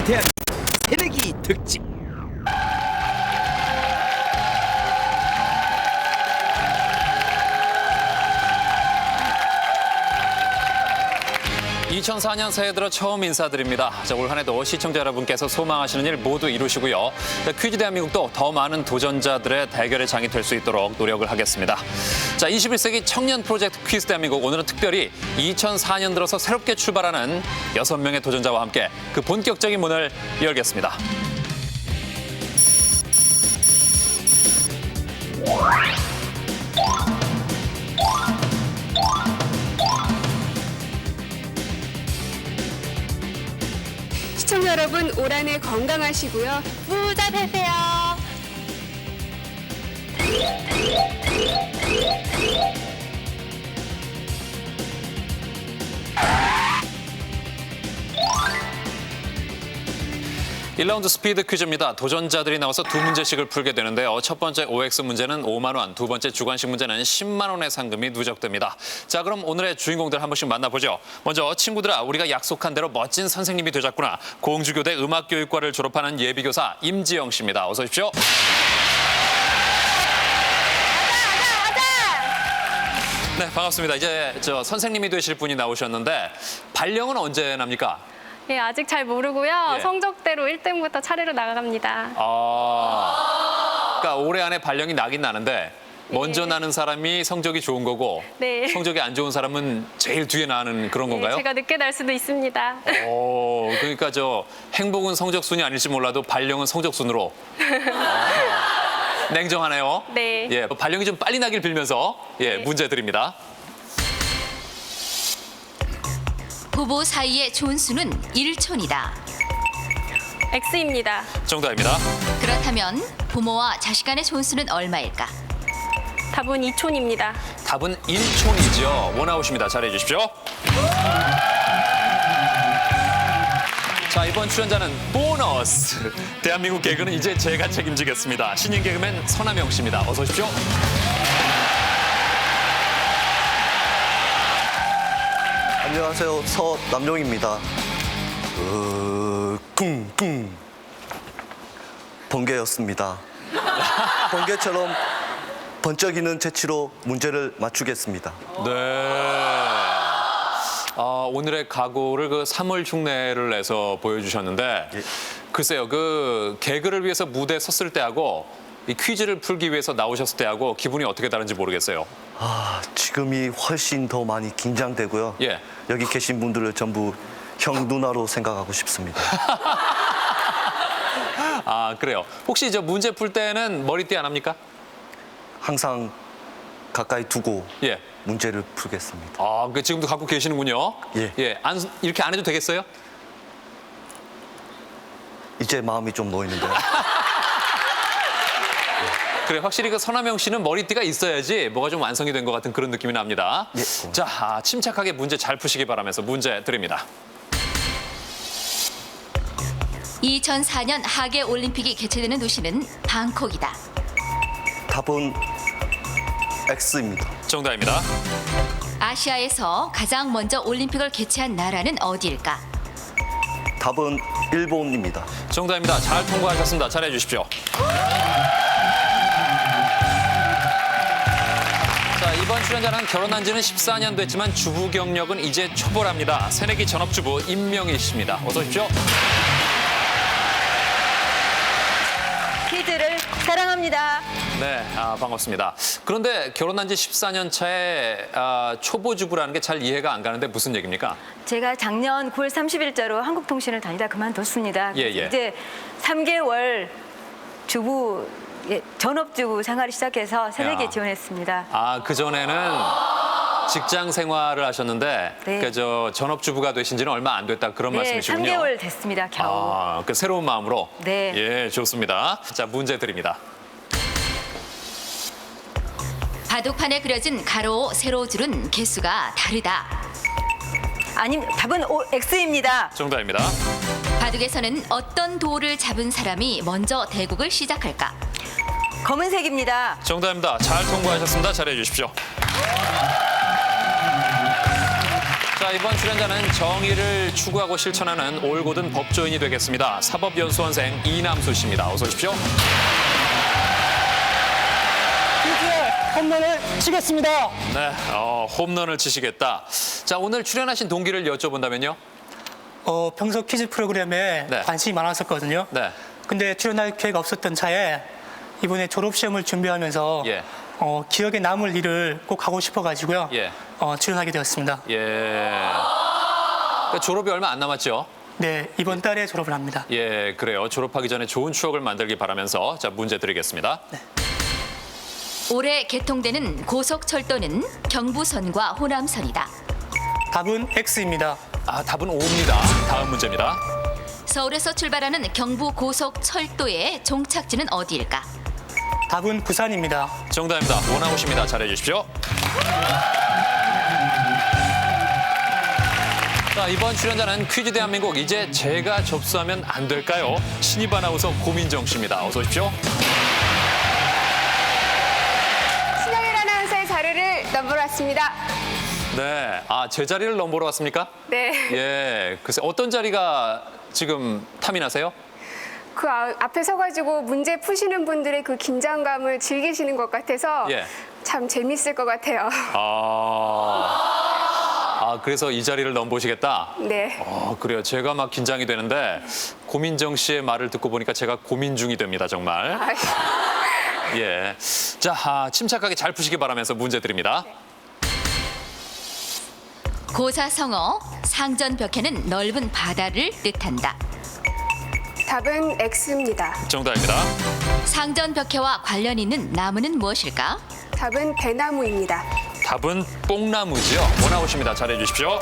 대한민국 새내기 특집. (2004년) 새해 들어 처음 인사드립니다. 올 한해도 시청자 여러분께서 소망하시는 일 모두 이루시고요. 퀴즈 대한민국도 더 많은 도전자들의 대결의 장이 될 수 있도록 노력을 하겠습니다. 21세기 청년 프로젝트 퀴즈 대한민국, 오늘은 특별히 2004년 들어서 새롭게 출발하는 6명의 도전자와 함께 그 본격적인 문을 열겠습니다. 시청자 여러분, 올 한 해 건강하시고요. 부자 되세요. (1라운드) 스피드 퀴즈입니다. 도전자들이 나와서 두 문제씩을 풀게 되는데요. 첫 번째 OX 문제는 5만 원, 두 번째 주관식 문제는 10만 원의 상금이 누적됩니다. 자, 그럼 오늘의 주인공들 한 번씩 만나보죠. 먼저 친구들아, 우리가 약속한 대로 멋진 선생님이 되셨구나. 공주교대 음악교육과를 졸업하는 예비교사 임지영 씨입니다. 어서 오십시오. 네, 반갑습니다. 이제 선생님이 되실 분이 나오셨는데 발령은 언제 납니까? 예, 아직 잘 모르고요. 예. 성적대로 1등부터 차례로 나갑니다. 그러니까 올해 안에 발령이 나긴 나는데 먼저 나는 사람이 성적이 좋은 거고 네. 성적이 안 좋은 사람은 제일 뒤에 나는 그런 건가요? 제가 늦게 날 수도 있습니다. 그러니까 행복은 성적순이 아닐지 몰라도 발령은 성적순으로. 냉정하네요. 네. 예, 발령이 좀 빨리 나길 빌면서 문제 드립니다. 부부 사이의 좋은 수는 1촌이다. X입니다. 정답입니다. 그렇다면 부모와 자식 간의 좋은 수는 얼마일까? 답은 2촌입니다. 답은 1촌이죠. 원아웃입니다. 잘해 주십시오. 자, 이번 출연자는 보너스. 대한민국 개그는 이제 제가 책임지겠습니다. 신인 개그맨 서남영 씨입니다. 어서 오십시오. 안녕하세요. 서남용입니다. 쿵쿵 번개였습니다. 번개처럼 번쩍이는 재치로 문제를 맞추겠습니다. 네. 오늘의 각오를 3월 흉내를 내서 보여주셨는데, 예. 글쎄요, 개그를 위해서 무대에 섰을 때하고 이 퀴즈를 풀기 위해서 나오셨을 때하고 기분이 어떻게 다른지 모르겠어요. 지금이 훨씬 더 많이 긴장되고요. 예. 여기 계신 분들을 전부 형 누나로 생각하고 싶습니다. 그래요. 혹시 문제 풀 때는 머리띠 안 합니까? 항상 가까이 두고 예. 문제를 풀겠습니다. 그러니까 지금도 갖고 계시는군요. 예. 이렇게 안 해도 되겠어요? 이제 마음이 좀 놓이는데요. 그래, 확실히 서남영 씨는 머리띠가 있어야지 뭐가 좀 완성이 된 것 같은 그런 느낌이 납니다. 예. 자, 침착하게 문제 잘 푸시기 바라면서 문제 드립니다. 2004년 하계 올림픽이 개최되는 도시는 방콕이다. 답은 X입니다. 정답입니다. 아시아에서 가장 먼저 올림픽을 개최한 나라는 어디일까? 답은 일본입니다. 정답입니다. 잘 통과하셨습니다. 잘해 주십시오. 자, 이번 출연자는 결혼한 지는 14년 됐지만 주부 경력은 이제 초보랍니다. 새내기 전업주부 임명희 씨입니다. 어서 오십시오. 퀴즈를 사랑합니다. 네, 반갑습니다. 그런데 결혼한 지 14년 차에 초보주부라는 게 잘 이해가 안 가는데 무슨 얘기입니까? 제가 작년 9월 30일자로 한국통신을 다니다 그만뒀습니다. 예. 이제 3개월 주부, 전업주부 생활을 시작해서 새내기에 야. 지원했습니다. 그전에는 직장 생활을 하셨는데 네. 전업주부가 되신 지는 얼마 안 됐다 그런 네, 말씀이시군요. 3개월 됐습니다, 겨우. 새로운 마음으로. 네. 예, 좋습니다. 자, 문제 드립니다. 바둑판에 그려진 가로, 세로 줄은 개수가 다르다. 답은 X입니다. 정답입니다. 바둑에서는 어떤 도를 잡은 사람이 먼저 대국을 시작할까? 검은색입니다. 정답입니다. 잘 통과하셨습니다. 잘해 주십시오. 자, 자, 이번 출연자는 정의를 추구하고 실천하는 올곧은 법조인이 되겠습니다. 사법연수원생 이남수 씨입니다. 어서 오십시오. 홈런을 치겠습니다. 네, 홈런을 치시겠다. 자, 오늘 출연하신 동기를 여쭤본다면요? 평소 퀴즈 프로그램에 네. 관심이 많았었거든요. 네. 근데 출연할 기회가 없었던 차에 이번에 졸업시험을 준비하면서 예. 기억에 남을 일을 꼭 하고 싶어가지고요. 예. 출연하게 되었습니다. 예. 그러니까 졸업이 얼마 안 남았죠? 네, 이번 달에 졸업을 합니다. 예, 그래요. 졸업하기 전에 좋은 추억을 만들기 바라면서 자, 문제 드리겠습니다. 올해 개통되는 고속철도는 경부선과 호남선이다. 답은 X입니다. 아, 답은 O입니다. 다음 문제입니다. 서울에서 출발하는 경부 고속철도의 종착지는 어디일까? 답은 부산입니다. 정답입니다. 원아웃입니다. 잘해 주십시오. 자, 이번 출연자는 퀴즈 대한민국 이제 제가 접수하면 안 될까요? 신입 아나운서 고민정 씨입니다. 어서 오십시오. 신영일 아나운서의 자리를 넘보러 왔습니다. 네. 아, 제 자리를 넘보러 왔습니까? 네. 예. 글쎄 어떤 자리가 지금 탐이 나세요? 그 앞에 서가지고 문제 푸시는 분들의 그 긴장감을 즐기시는 것 같아서 예. 참 재밌을 것 같아요. 그래서 이 자리를 넘보시겠다? 네. 그래요. 제가 막 긴장이 되는데 고민정 씨의 말을 듣고 보니까 제가 고민 중이 됩니다, 정말. 아이, 예. 자, 침착하게 잘 푸시기 바라면서 문제 드립니다. 고사성어 상전벽해는 넓은 바다를 뜻한다. 답은 X입니다. 정답입니다. 상전벽해와 관련 있는 나무는 무엇일까? 답은 배나무입니다. 답은 뽕나무지요. 원아웃입니다. 잘해 주십시오.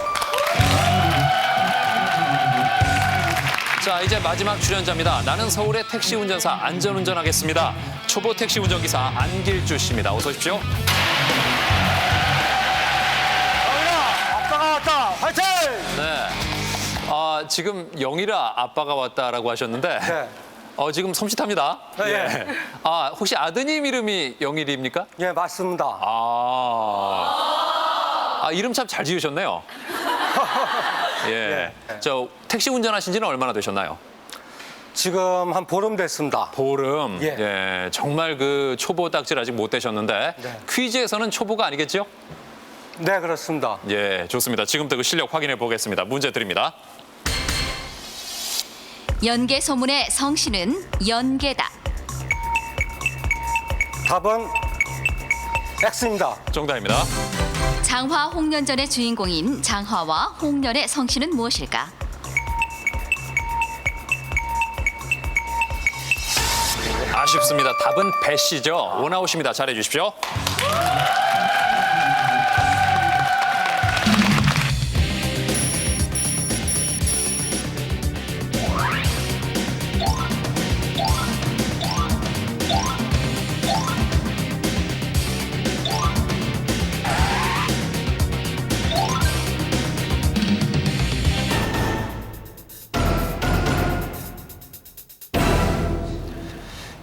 자, 이제 마지막 출연자입니다. 나는 서울의 택시 운전사 안전운전하겠습니다. 초보 택시 운전기사 안길주 씨입니다. 어서 오십시오. 아빠가 왔다. 화이팅! 네. 지금 영희라 아빠가 왔다라고 하셨는데 네. 지금 섬찟합니다. 네. 혹시 아드님 이름이 영일입니까? 예, 맞습니다. 이름 참 잘 지으셨네요. 예. 네. 저 택시 운전하신 지는 얼마나 되셨나요? 지금 한 보름 됐습니다. 보름. 예. 예. 정말 그 초보 딱질 아직 못 되셨는데 네. 퀴즈에서는 초보가 아니겠죠? 네, 그렇습니다. 예, 좋습니다. 지금부터 그 실력 확인해 보겠습니다. 문제 드립니다. 연개 소문의 성씨는 연개다. 답은 X입니다. 정답입니다. 장화 홍련전의 주인공인 장화와 홍련의 성씨는 무엇일까? 아쉽습니다. 답은 배 씨죠. 원아웃입니다. 잘해 주십시오.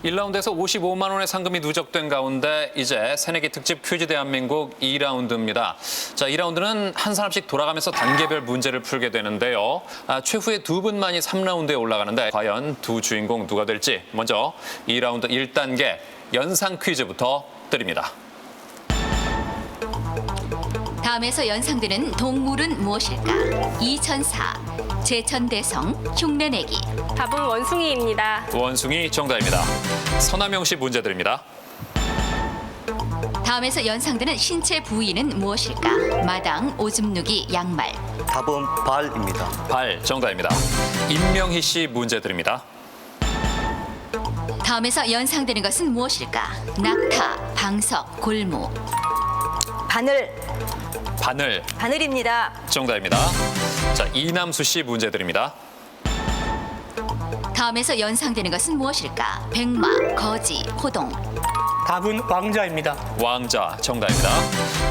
일 1라운드에서 55만 원의 상금이 누적된 가운데 이제 새내기 특집 퀴즈 대한민국 2라운드입니다. 자, 2라운드는 한 사람씩 돌아가면서 단계별 문제를 풀게 되는데요. 최후의 두 분만이 3라운드에 올라가는데 과연 두 주인공 누가 될지 먼저 2라운드 1단계 연상 퀴즈부터 드립니다. 다음에서 연상되는 동물은 무엇일까? 이천사, 제천대성, 흉내내기. 답은 원숭이입니다. 원숭이 정답입니다. 서남영 씨 문제 드립니다. 다음에서 연상되는 신체 부위는 무엇일까? 마당, 오줌 누기, 양말. 답은 발입니다. 발 정답입니다. 임명희 씨 문제 드립니다. 다음에서 연상되는 것은 무엇일까? 낙타, 방석, 골무. 바늘 바늘입니다. 정답입니다. 자, 이남수 씨 문제 드립니다. 다음에서 연상되는 것은 무엇일까? 백마, 거지, 호동. 답은 왕자입니다. 왕자 정답입니다.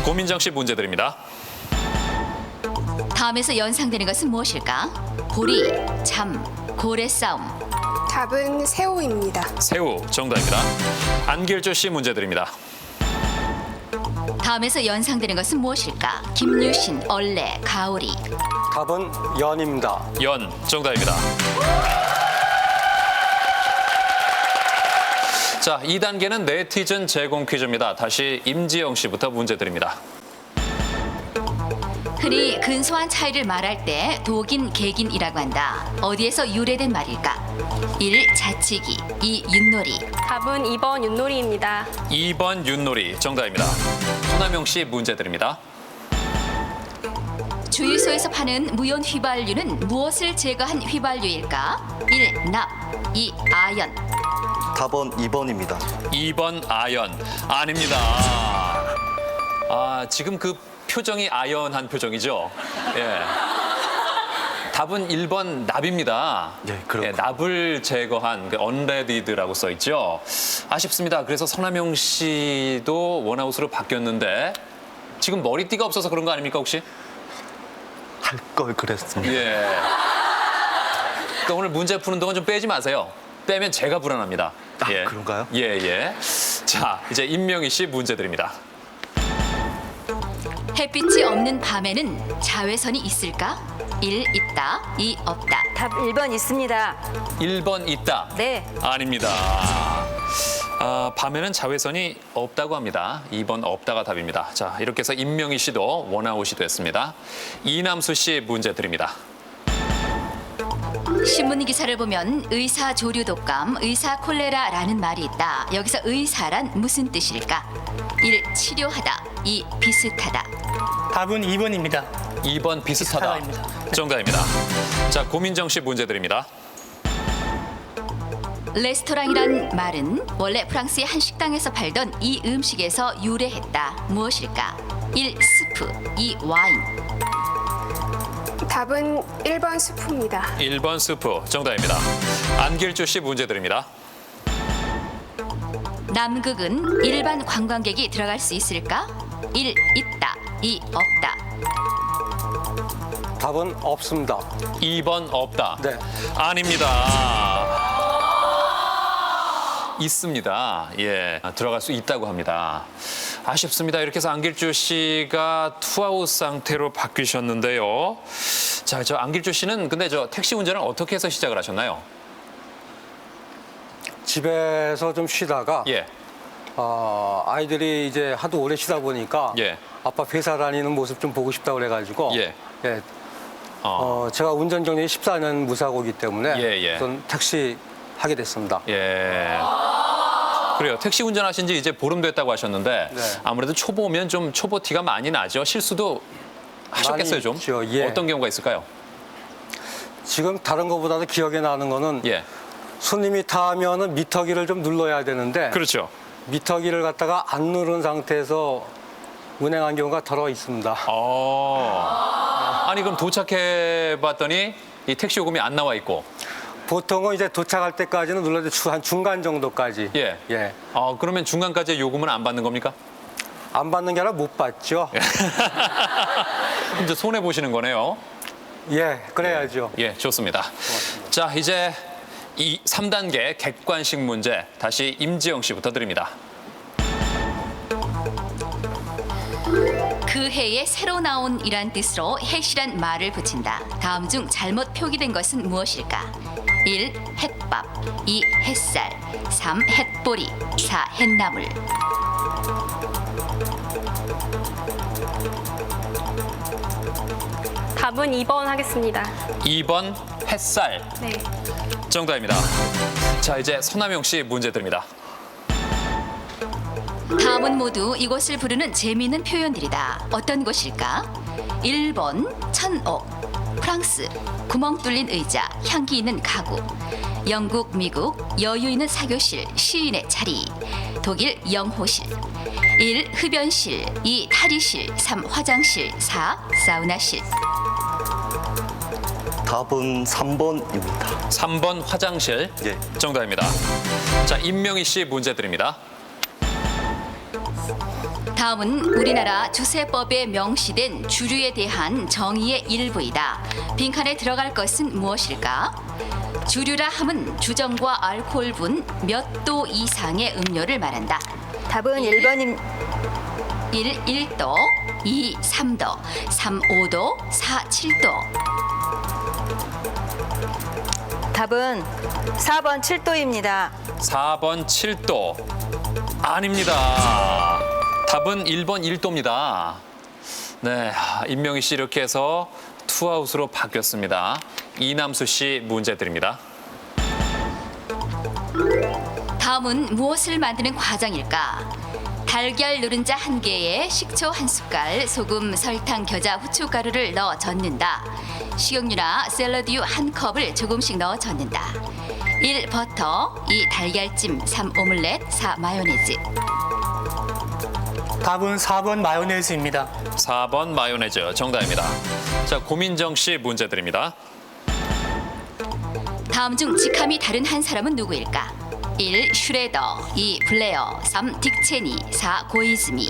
고민정 씨 문제 드립니다. 다음에서 연상되는 것은 무엇일까? 보리, 잠, 고래 싸움. 답은 새우입니다. 새우 정답입니다. 안길조 씨 문제 드립니다. 다음에서 연상되는 것은 무엇일까? 김유신, 얼레, 가오리. 답은 연입니다. 연 정답입니다. 자, 2단계는 네티즌 제공 퀴즈입니다. 다시 임지영 씨부터 문제 드립니다. 흔히 근소한 차이를 말할 때 독인, 객인이라고 한다. 어디에서 유래된 말일까? 1. 자치기, 2. 윷놀이. 답은 2번 윷놀이입니다. 2번 윷놀이 정답입니다. 손남용 씨 문제 드립니다. 주유소에서 파는 무연 휘발유는 무엇을 제거한 휘발유일까? 1. 납, 2. 아연. 답은 2번입니다. 2번 아연 아닙니다. 아, 지금 그 표정이 아연한 표정이죠? 예. 답은 1번 납입니다. 예, 그렇군요. 납을 제거한 그 unreaded라고 써 있죠. 아쉽습니다. 그래서 서남용 씨도 원아웃으로 바뀌었는데 지금 머리띠가 없어서 그런 거 아닙니까 혹시? 할 걸 그랬습니다. 예. 그러니까 오늘 문제 푸는 동안 좀 빼지 마세요. 빼면 제가 불안합니다. 아, 그런가요? 예, 예. 자, 이제 임명희 씨 문제 드립니다. 햇빛이 없는 밤에는 자외선이 있을까? 1. 있다, 2. 없다. 답 1번 있습니다. 1번 있다. 네. 아닙니다. 아, 밤에는 자외선이 없다고 합니다. 2번 없다가 답입니다. 자, 이렇게 해서 임명희 씨도 원아웃이 됐습니다. 이남수 씨 문제 드립니다. 신문 기사를 보면 의사 조류 독감, 의사 콜레라라는 말이 있다. 여기서 의사란 무슨 뜻일까? 1. 치료하다, 2. 비슷하다. 답은 2번입니다. 2번 비슷하다. 비슷하다입니다. 정답입니다. 자, 고민정 씨 문제 드립니다. 레스토랑이란 말은 원래 프랑스의 한 식당에서 팔던 이 음식에서 유래했다. 무엇일까? 1. 스프, 2. 와인. 답은 1번 스프입니다. 1번 스프 정답입니다. 안길주 씨 문제 드립니다. 남극은 일반 관광객이 들어갈 수 있을까? 1. 있다, 2. 없다. 답은 없습니다. 2번 없다. 네. 아닙니다. 있습니다. 예, 들어갈 수 있다고 합니다. 아쉽습니다. 이렇게 해서 안길주 씨가 투아웃 상태로 바뀌셨는데요. 자, 저 안길주 씨는 근데 저 택시 운전을 어떻게 해서 시작을 하셨나요? 집에서 좀 쉬다가 예, 아이들이 이제 하도 오래 쉬다 보니까 예. 아빠 회사 다니는 모습 좀 보고 싶다고 그래가지고 예. 제가 운전 경력이 14년 무사고이기 때문에 예, 예. 우선 택시 하게 됐습니다. 예. 그래요. 택시 운전하신 지 이제 보름 됐다고 하셨는데 네. 아무래도 초보면 좀 초보 티가 많이 나죠. 실수도 하셨겠어요, 좀? 있죠, 예. 어떤 경우가 있을까요? 지금 다른 것보다도 기억에 나는 거는 예. 손님이 타면은 미터기를 좀 눌러야 되는데 그렇죠. 미터기를 갖다가 안 누른 상태에서 운행한 경우가 덜어 있습니다. 아니 그럼 도착해 봤더니 이 택시 요금이 안 나와 있고. 보통은 이제 도착할 때까지는 눌러도 한 중간 정도까지. 예. 예. 그러면 중간까지 요금은 안 받는 겁니까? 안 받는 게 아니라 못 받죠. 이제 손해 보시는 거네요. 예, 그래야죠. 예, 좋습니다. 자, 이제 이 3단계 객관식 문제 다시 임지영 씨부터 드립니다. 그 해에 새로 나온 이란 뜻으로 해시란 말을 붙인다. 다음 중 잘못 표기된 것은 무엇일까? 1. 햇밥, 2. 햇살, 3. 햇보리, 4. 햇나물. 답은 2번 하겠습니다. 2번 햇살 네. 정답입니다. 자, 이제 서남용 씨 문제 드립니다. 다음은 모두 이곳을 부르는 재미있는 표현들이다. 어떤 곳일까? 1번 천옥, 프랑스 구멍 뚫린 의자, 향기 있는 가구, 영국, 미국 여유 있는 사교실, 시인의 자리, 독일 영호실. 1. 흡연실, 2. 탈의실, 3. 화장실, 4. 사우나실. 답은 3번입니다. 3번 화장실 예. 정답입니다. 자, 임명희 씨 문제 드립니다. 다음은 우리나라 주세법에 명시된 주류에 대한 정의의 일부이다. 빈칸에 들어갈 것은 무엇일까? 주류라 함은 주정과 알코올분 몇 도 이상의 음료를 말한다. 답은 1번입니다. 1. 1도, 2. 3도, 3. 5도, 4. 7도. 답은 4번 7도입니다. 4번 7도. 아닙니다. 답은 1번 1도입니다. 네, 임명희 씨 이렇게 해서 투아웃으로 바뀌었습니다. 이남수 씨 문제 드립니다. 다음은 무엇을 만드는 과정일까? 달걀 노른자 1개에 식초 1숟갈, 소금, 설탕, 겨자, 후춧가루를 넣어 젓는다. 식용유나 샐러드유 1컵을 조금씩 넣어 젓는다. 1. 버터, 2. 달걀찜, 3. 오믈렛, 4. 마요네즈. 답은 4번 마요네즈입니다. 4번 마요네즈 정답입니다. 자, 고민정 씨 문제 드립니다. 다음 중 직함이 다른 한 사람은 누구일까? 1. 슈레더, 2. 블레어, 3. 딕체니, 4. 고이즈미.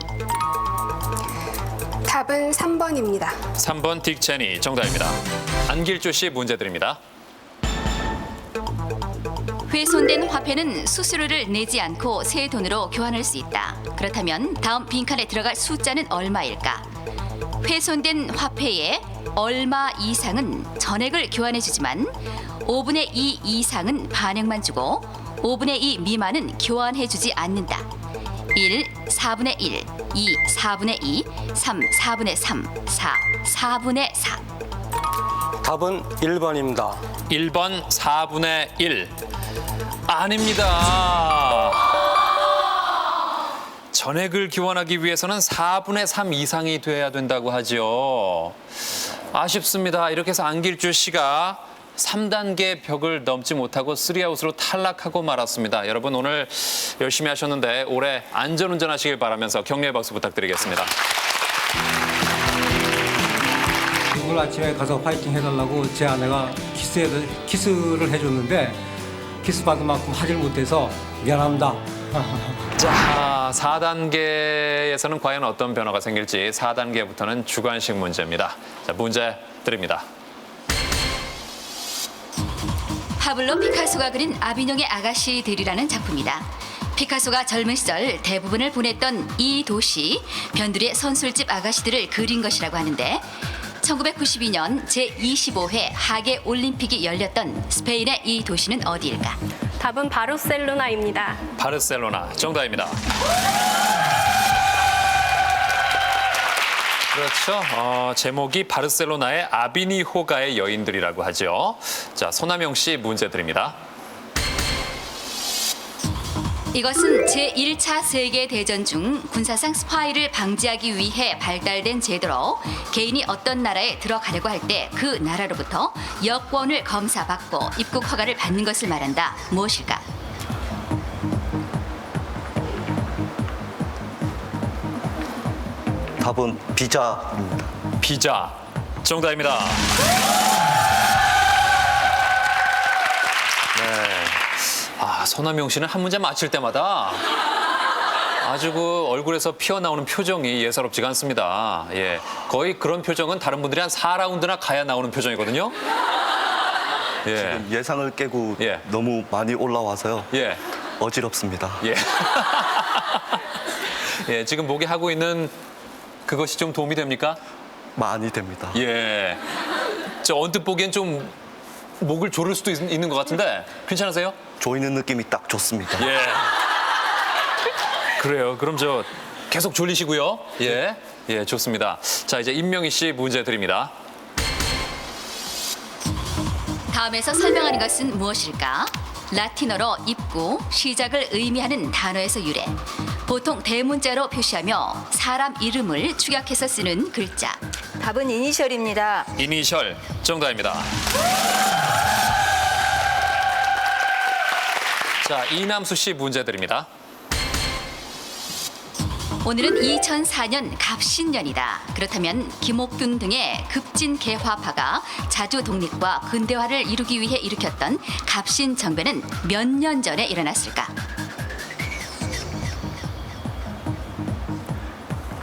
답은 3번입니다. 3번 딕체니 정답입니다. 안길주 씨 문제 드립니다. 훼손된 화폐는 수수료를 내지 않고 새 돈으로 교환할 수 있다. 그렇다면 다음 빈칸에 들어갈 숫자는 얼마일까? 훼손된 화폐의 얼마 이상은 전액을 교환해주지만 5분의 2 이상은 반액만 주고 5분의 2 미만은 교환해주지 않는다. 1. 4분의 1, 2. 4분의 2, 3. 4분의 3, 4. 4분의 4. 답은 1번입니다. 1번 4분의 1. 아닙니다. 전액을 교환하기 위해서는 4분의 3 이상이 돼야 된다고 하죠. 아쉽습니다. 이렇게 해서 안길주 씨가 3단계 벽을 넘지 못하고 3아웃으로 탈락하고 말았습니다. 여러분 오늘 열심히 하셨는데 올해 안전운전하시길 바라면서 격려의 박수 부탁드리겠습니다. 오늘 아침에 가서 파이팅 해달라고 제 아내가 키스를 해줬는데 키스 받은 만큼 하질 못해서 미안합니다. 자, 4단계에서는 과연 어떤 변화가 생길지 4단계부터는 주관식 문제입니다. 자, 문제 드립니다. 파블로 피카소가 그린 아비뇽의 아가씨들이라는 작품이다. 피카소가 젊은 시절 대부분을 보냈던 이 도시, 변두리의 선술집 아가씨들을 그린 것이라고 하는데 1992년 제25회 하계 올림픽이 열렸던 스페인의 이 도시는 어디일까? 답은 바르셀로나입니다. 바르셀로나 정답입니다. 그렇죠. 제목이 바르셀로나의 아비니호가의 여인들이라고 하죠. 자, 손남영 씨 문제 드립니다. 이것은 제1차 세계대전 중 군사상 스파이를 방지하기 위해 발달된 제도로 개인이 어떤 나라에 들어가려고 할 때 그 나라로부터 여권을 검사받고 입국 허가를 받는 것을 말한다. 무엇일까? 답은 비자입니다. 비자 정답입니다. 네. 아, 손남영 씨는 한 문제 맞힐 때마다 아주 그 얼굴에서 피어나오는 표정이 예사롭지가 않습니다. 예, 거의 그런 표정은 다른 분들이 한 4라운드나 가야 나오는 표정이거든요. 예, 지금 예상을 깨고 예. 너무 많이 올라와서요. 예, 어지럽습니다. 예. 예, 지금 목에 하고 있는 그것이 좀 도움이 됩니까? 많이 됩니다. 예. 저 언뜻 보기엔 좀 목을 조를 수도 있는 것 같은데 괜찮으세요? 조이는 느낌이 딱 좋습니다. 예. 그래요. 그럼 저 계속 졸리시고요. 예. 예, 좋습니다. 자, 이제 임명희 씨 문제 드립니다. 다음에서 설명하는 것은 무엇일까? 라틴어로 입구, 시작을 의미하는 단어에서 유래. 보통 대문자로 표시하며 사람 이름을 축약해서 쓰는 글자. 답은 이니셜입니다. 이니셜 정답입니다. 자, 이남수 씨 문제 드립니다. 오늘은 2004년 갑신년이다. 그렇다면 김옥균 등의 급진 개화파가 자주 독립과 근대화를 이루기 위해 일으켰던 갑신 정변은 몇 년 전에 일어났을까?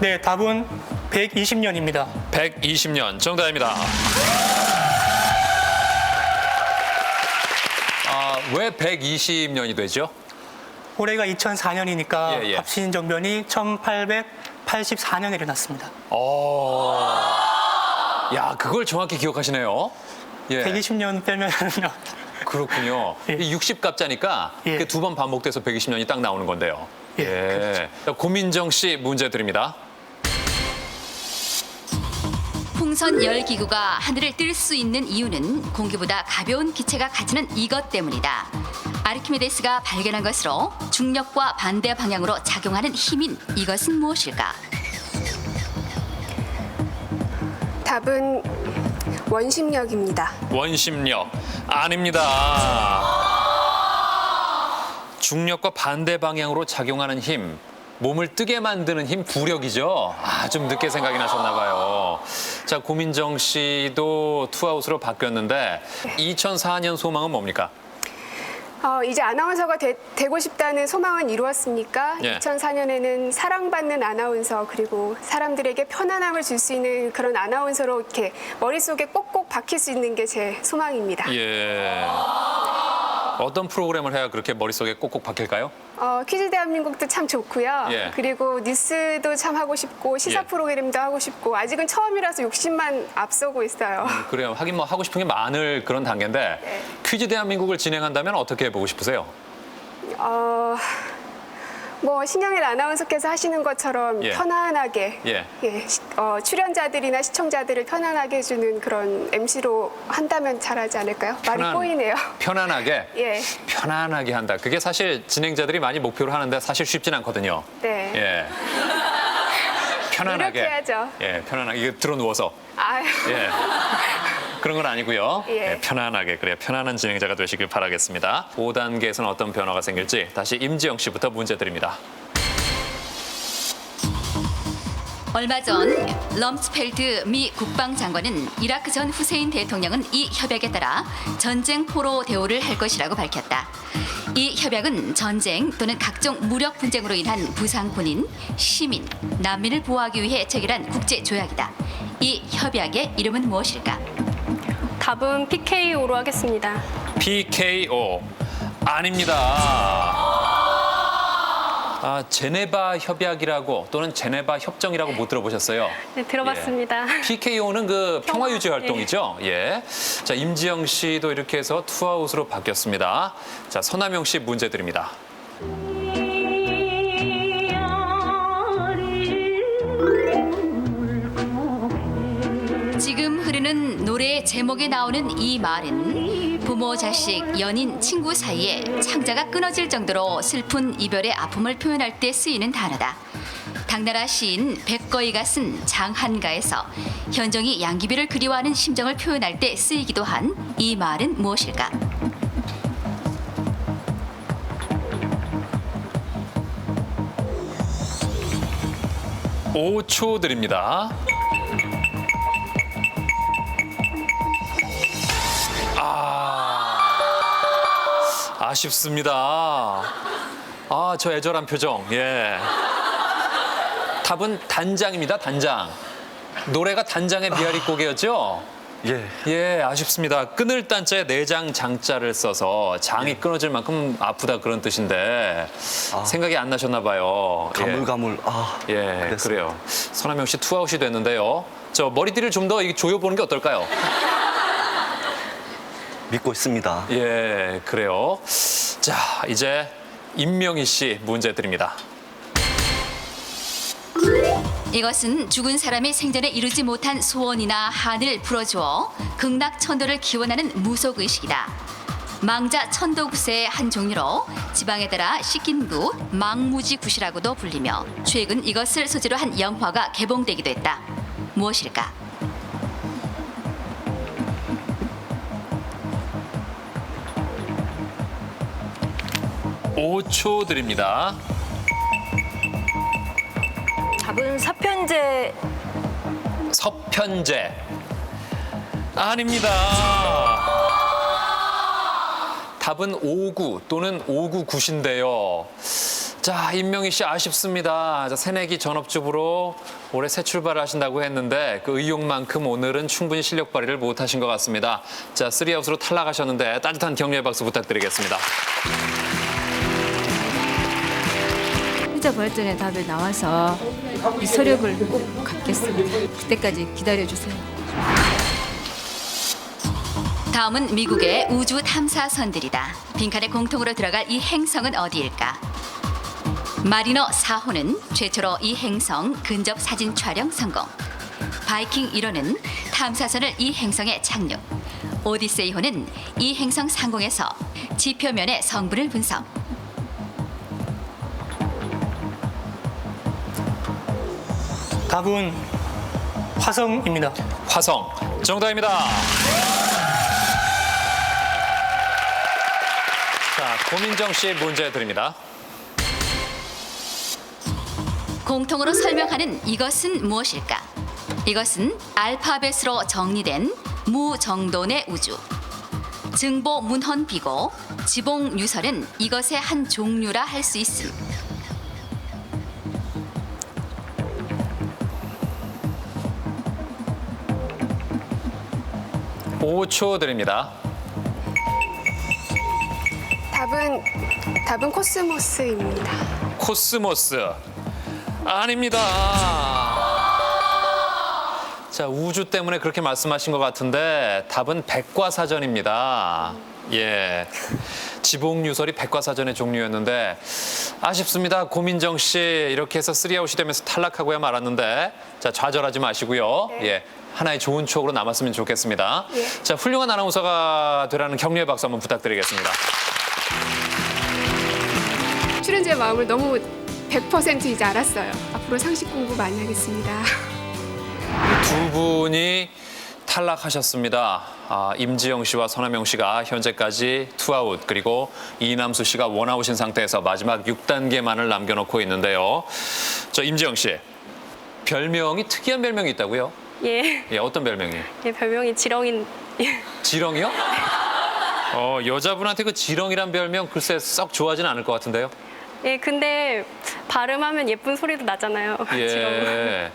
네, 답은 120년입니다. 120년 정답입니다. 왜 120년이 되죠? 올해가 2004년이니까 예, 예. 갑신정변이 1888 84년에 일어났습니다. 야, 그걸 정확히 기억하시네요. 예. 120년 빼면요. 그렇군요. 예. 60갑자니까 예. 그게 두 번 반복돼서 120년이 딱 나오는 건데요. 예, 자, 고민정 씨 문제 드립니다. 풍선 열기구가 하늘을 뜰 수 있는 이유는 공기보다 가벼운 기체가 가지는 이것 때문이다. 아르키메데스가 발견한 것으로 중력과 반대 방향으로 작용하는 힘인 이것은 무엇일까? 답은 원심력입니다. 원심력 아닙니다. 중력과 반대 방향으로 작용하는 힘, 몸을 뜨게 만드는 힘, 부력이죠. 좀 늦게 생각이 나셨나 봐요. 자, 고민정 씨도 투아웃으로 바뀌었는데 2004년 소망은 뭡니까? 이제 아나운서가 되고 싶다는 소망은 이루었으니까 예. 2004년에는 사랑받는 아나운서 그리고 사람들에게 편안함을 줄 수 있는 그런 아나운서로 이렇게 머릿속에 꼭꼭 박힐 수 있는 게 제 소망입니다. 예. 어떤 프로그램을 해야 그렇게 머릿속에 꼭꼭 박힐까요? 퀴즈 대한민국도 참 좋고요. 예. 그리고 뉴스도 참 하고 싶고 시사 예. 프로그램도 하고 싶고 아직은 처음이라서 욕심만 앞서고 있어요. 그래요. 하긴 뭐 하고 싶은 게 많을 그런 단계인데 네. 퀴즈 대한민국을 진행한다면 어떻게 해보고 싶으세요? 뭐 신영일 아나운서께서 하시는 것처럼 예. 편안하게 예. 출연자들이나 시청자들을 편안하게 해주는 그런 MC로 한다면 잘하지 않을까요? 말이 꼬이네요. 편안하게? 예. 편안하게 한다. 그게 사실 진행자들이 많이 목표로 하는데 사실 쉽진 않거든요. 네. 예. 편안하게. 노력해야죠. 예, 편안하게. 이거 들어 누워서. 아유. 예. 그런 건 아니고요. 예. 편안하게, 그래 편안한 진행자가 되시길 바라겠습니다. 5단계에서는 어떤 변화가 생길지 다시 임지영 씨부터 문제 드립니다. 얼마 전 럼스펠트 미 국방장관은 이라크 전 후세인 대통령은 이 협약에 따라 전쟁 포로 대우를 할 것이라고 밝혔다. 이 협약은 전쟁 또는 각종 무력 분쟁으로 인한 부상 군인, 시민, 난민을 보호하기 위해 체결한 국제 조약이다. 이 협약의 이름은 무엇일까? 답은 PKO로 하겠습니다. PKO 아닙니다. 제네바 협약이라고 또는 제네바 협정이라고 못 들어보셨어요? 네, 들어봤습니다. PKO는 그 평화 유지 활동이죠. 예. 자, 임지영 씨도 이렇게 해서 투아웃으로 바뀌었습니다. 자, 서남영 씨 문제 드립니다. 지금 흐르는 노래의 제목에 나오는 이 말은 부모, 자식, 연인, 친구 사이에 창자가 끊어질 정도로 슬픈 이별의 아픔을 표현할 때 쓰이는 단어다. 당나라 시인 백거이가 쓴 장한가에서 현정이 양귀비를 그리워하는 심정을 표현할 때 쓰이기도 한 이 말은 무엇일까? 오 초 드립니다. 아쉽습니다. 저 애절한 표정. 예. 답은 단장입니다. 단장. 노래가 단장의 비아리 곡이었죠? 예. 예, 아쉽습니다. 끊을 단자에 내장 장자를 써서 장이 끊어질 만큼 아프다 그런 뜻인데 생각이 안 나셨나 봐요. 가물가물. 예, 그랬어요. 그래요. 서남영 씨 투아웃이 됐는데요. 저 머리띠를 좀 더 조여보는 게 어떨까요? 믿고 있습니다. 예, 그래요. 자, 이제 임명희 씨 문제 드립니다. 이것은 죽은 사람이 생전에 이루지 못한 소원이나 한을 풀어주어 극락천도를 기원하는 무속의식이다. 망자 천도구세의 한 종류로 지방에 따라 식인구, 망무지굿이라고도 불리며 최근 이것을 소재로 한 영화가 개봉되기도 했다. 무엇일까? 오 초 드립니다. 답은 서편제. 서편제 아닙니다. 답은 오구 또는 오구굿인데요. 자, 임명희 씨 아쉽습니다. 자, 새내기 전업주부로 올해 새 출발을 하신다고 했는데 그 의욕만큼 오늘은 충분히 실력 발휘를 못하신 것 같습니다. 자, 3아웃으로 탈락하셨는데 따뜻한 격려의 박수 부탁드리겠습니다. 후자 부활전에 답에 나와서 이 서력을 꼭 갖겠습니다. 그때까지 기다려주세요. 다음은 미국의 우주 탐사선들이다. 빈칸에 공통으로 들어갈 이 행성은 어디일까? 마리너 4호는 최초로 이 행성 근접 사진 촬영 성공. 바이킹 1호는 탐사선을 이 행성에 착륙. 오디세이호는 이 행성 상공에서 지표면의 성분을 분석. 답은 화성입니다. 화성 정답입니다. 자, 고민정 씨 문제 드립니다. 공통으로 설명하는 이것은 무엇일까? 이것은 알파벳으로 정리된 무정돈의 우주. 증보 문헌비고 지봉 유설은 이것의 한 종류라 할 수 있음. 5초 드립니다. 답은 코스모스입니다. 코스모스 아닙니다. 자, 우주 때문에 그렇게 말씀하신 것 같은데 답은 백과사전입니다. 예, 지봉유설이 백과사전의 종류였는데 아쉽습니다. 고민정 씨 이렇게 해서 3아웃이 되면서 탈락하고야 말았는데 자, 좌절하지 마시고요. 네. 예, 하나의 좋은 추억으로 남았으면 좋겠습니다. 예. 자, 훌륭한 아나운서가 되라는 격려의 박수 한번 부탁드리겠습니다. 출연자의 마음을 너무 100% 이제 알았어요. 앞으로 상식 공부 많이 하겠습니다. 두 분이 탈락하셨습니다. 임지영 씨와 서남영 씨가 현재까지 투아웃 그리고 이남수 씨가 원아웃인 상태에서 마지막 6단계만을 남겨놓고 있는데요. 저 임지영 씨, 별명이 특이한 별명이 있다고요? 예, 예, 어떤 별명이에요? 예 별명이 지렁인. 지렁이요? 여자분한테 그 지렁이란 별명 글쎄 썩 좋아하진 않을 것 같은데요. 예, 근데 발음하면 예쁜 소리도 나잖아요. 지렁이. 예.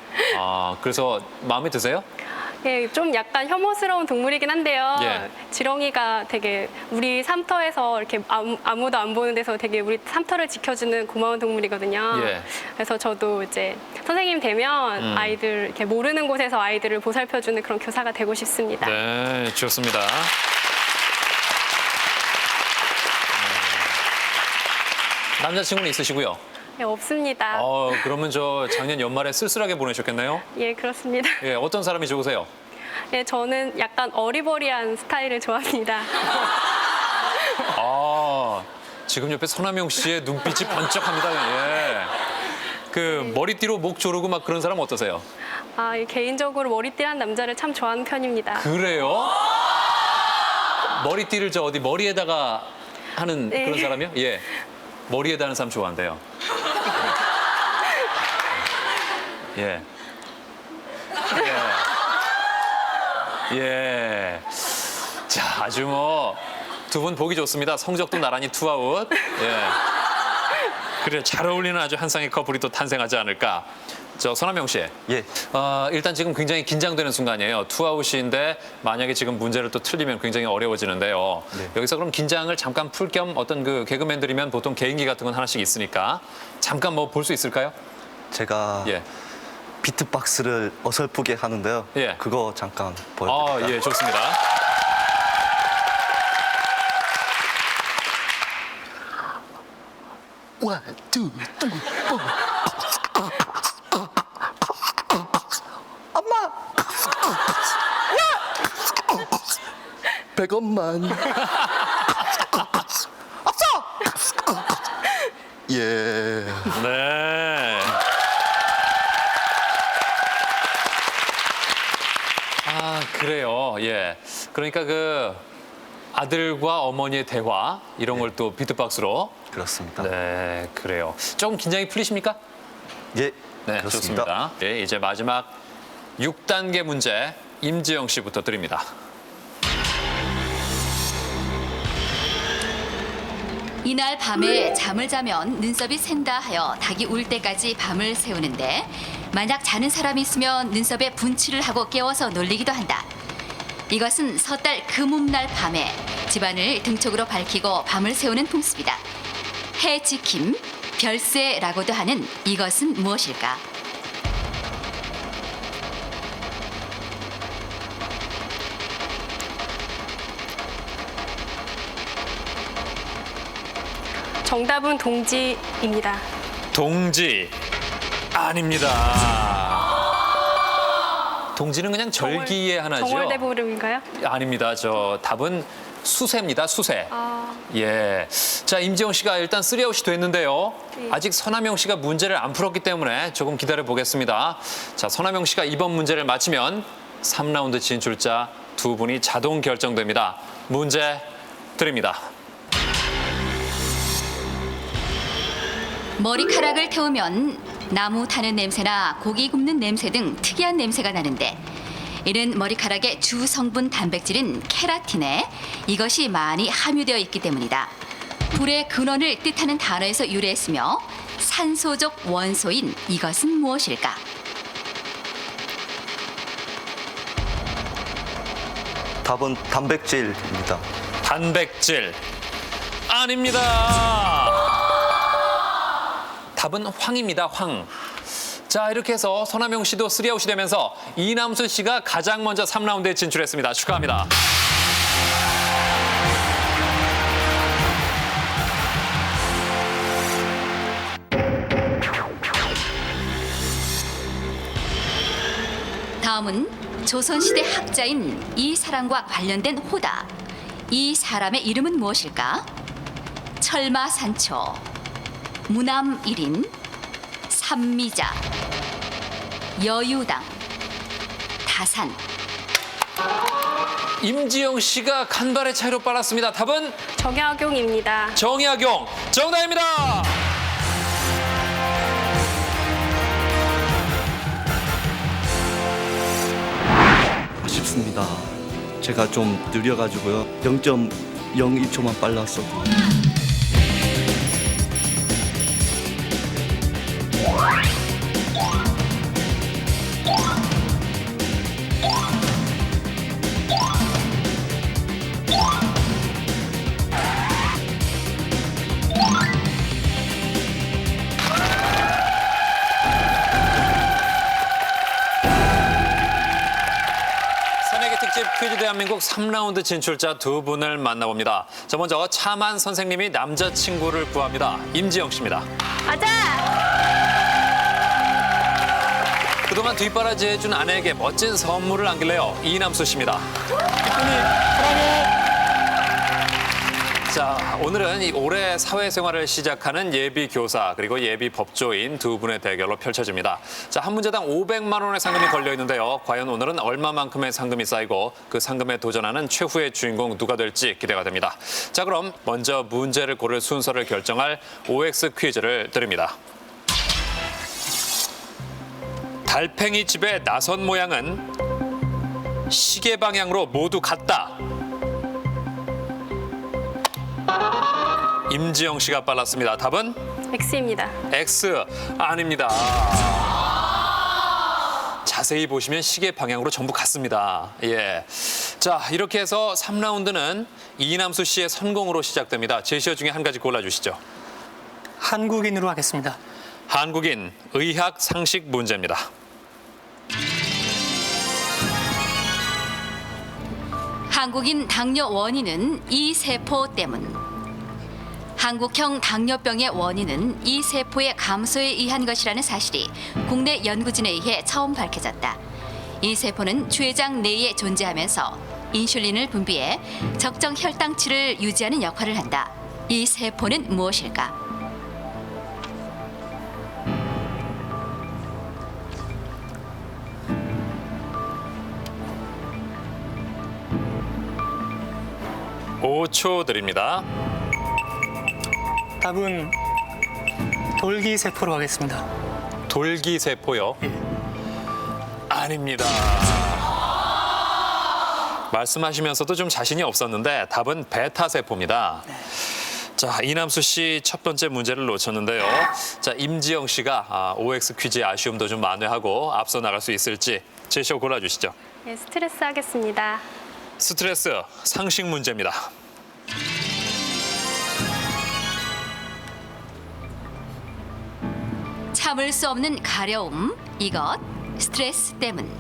그래서 마음에 드세요? 예, 좀 약간 혐오스러운 동물이긴 한데요. 예. 지렁이가 되게 우리 삼터에서 이렇게 아무도 안 보는 데서 되게 우리 삼터를 지켜주는 고마운 동물이거든요. 예. 그래서 저도 이제 선생님 되면 아이들 이렇게 모르는 곳에서 아이들을 보살펴주는 그런 교사가 되고 싶습니다. 네, 좋습니다. 남자친구는 있으시고요. 예, 없습니다. 그러면 저 작년 연말에 쓸쓸하게 보내셨겠네요? 예, 그렇습니다. 예, 어떤 사람이 좋으세요? 예, 저는 약간 어리버리한 스타일을 좋아합니다. 지금 옆에 서남영 씨의 눈빛이 번쩍합니다. 예. 그 머리띠로 목 조르고 막 그런 사람 어떠세요? 예, 개인적으로 머리띠한 남자를 참 좋아하는 편입니다. 그래요? 머리띠를 저 어디 머리에다가 하는 네. 그런 사람이요? 예. 머리에다 하는 사람 좋아한대요. 예. 예. 예. 자, 아주 뭐 두 분 보기 좋습니다. 성적도 나란히 투아웃. 예. 그래, 잘 어울리는 아주 한 쌍의 커플이 또 탄생하지 않을까. 저 서남영 씨. 예. 일단 지금 굉장히 긴장되는 순간이에요. 투아웃인데 만약에 지금 문제를 또 틀리면 굉장히 어려워지는데요. 네. 여기서 그럼 긴장을 잠깐 풀 겸 어떤 그 개그맨들이면 보통 개인기 같은 건 하나씩 있으니까 잠깐 뭐 볼 수 있을까요? 제가 예. 비트박스를 어설프게 하는데요. 예. 그거 잠깐 보여드릴까요? 예, 좋습니다. One, two, three, four. 엄마! 100원만. 없어! 예. 네. 그래요. 예. 그러니까 그 아들과 어머니의 대화 이런 걸 또 비트박스로. 그렇습니다. 네, 그래요. 조금 긴장이 풀리십니까? 예. 네, 그렇습니다. 좋습니다. 예, 이제 마지막 6단계 문제 임지영 씨부터 드립니다. 이날 밤에 잠을 자면 눈썹이 샌다 하여 닭이 울 때까지 밤을 새우는데 만약 자는 사람이 있으면 눈썹에 분칠을 하고 깨워서 놀리기도 한다. 이것은 섣달 금음날 밤에 집안을 등쪽으로 밝히고 밤을 새우는 풍습이다. 해지킴, 별세라고도 하는 이것은 무엇일까? 정답은 동지입니다. 동지 아닙니다. 동지는 그냥 절기의 하나죠. 정월대보름인가요? 아닙니다. 저 답은 수세입니다. 수세. 예. 자, 임지영 씨가 일단 3아웃이 됐는데요. 아직 서남영 씨가 문제를 안 풀었기 때문에 조금 기다려 보겠습니다. 자, 서남영 씨가 이번 문제를 맞히면 3라운드 진출자 두 분이 자동 결정됩니다. 문제 드립니다. 머리카락을 태우면 나무 타는 냄새나 고기 굽는 냄새 등 특이한 냄새가 나는데 이는 머리카락의 주 성분 단백질인 케라틴에 이것이 많이 함유되어 있기 때문이다. 불의 근원을 뜻하는 단어에서 유래했으며 산소적 원소인 이것은 무엇일까? 답은 단백질입니다. 단백질 아닙니다. 답은 황입니다. 황. 자, 이렇게 해서 서남영 씨도 3아웃이 되면서 이남수 씨가 가장 먼저 3라운드에 진출했습니다. 축하합니다. 다음은 조선시대 학자인 이 사람과 관련된 호다. 이 사람의 이름은 무엇일까? 철마산초, 무남일인, 삼미자, 여유당, 다산. 임지영 씨가 간발의 차이로 빨랐습니다. 답은 정약용입니다. 정약용. 정답입니다. 아쉽습니다. 제가 좀 느려가지고요. 0.01초만 빨랐어도. 새내기 특집 퀴즈 대한민국 3라운드 진출자 두 분을 만나봅니다. 자, 먼저 차만 선생님이 남자친구를 구합니다. 임지영 씨입니다. 아자! 그동안 뒷바라지해준 아내에게 멋진 선물을 안길래요. 이남수 씨입니다. 자, 오늘은 이 올해 사회생활을 시작하는 예비 교사 그리고 예비 법조인 두 분의 대결로 펼쳐집니다. 자, 한 문제당 500만 원의 상금이 걸려 있는데요. 과연 오늘은 얼마만큼의 상금이 쌓이고 그 상금에 도전하는 최후의 주인공 누가 될지 기대가 됩니다. 자, 그럼 먼저 문제를 고를 순서를 결정할 OX 퀴즈를 드립니다. 달팽이 집의 나선 모양은 시계 방향으로 모두 같다. 임지영 씨가 빨랐습니다. 답은 X입니다. X 아닙니다. 자세히 보시면 시계 방향으로 전부 같습니다. 예. 자, 이렇게 해서 3라운드는 이남수 씨의 선공으로 시작됩니다. 제시어 중에 한 가지 골라주시죠. 한국인으로 하겠습니다. 한국인 의학 상식 문제입니다. 한국인 당뇨 원인은 이 세포 때문. 한국형 당뇨병의 원인은 이 세포의 감소에 의한 것이라는 사실이 국내 연구진에 의해 처음 밝혀졌다. 이 세포는 췌장 내에 존재하면서 인슐린을 분비해 적정 혈당치를 유지하는 역할을 한다. 이 세포는 무엇일까? 오 초 드립니다. 답은 돌기세포로 하겠습니다. 돌기세포요? 아닙니다. 말씀하시면서도 좀 자신이 없었는데 답은 베타세포입니다. 자, 이남수 씨 첫 번째 문제를 놓쳤는데요. 자, 임지영 씨가 OX 퀴즈의 아쉬움도 좀 만회하고 앞서 나갈 수 있을지 제시어 골라주시죠. 예, 스트레스 하겠습니다. 스트레스 상식 문제입니다. 참을 수 없는 가려움, 이것 스트레스 때문.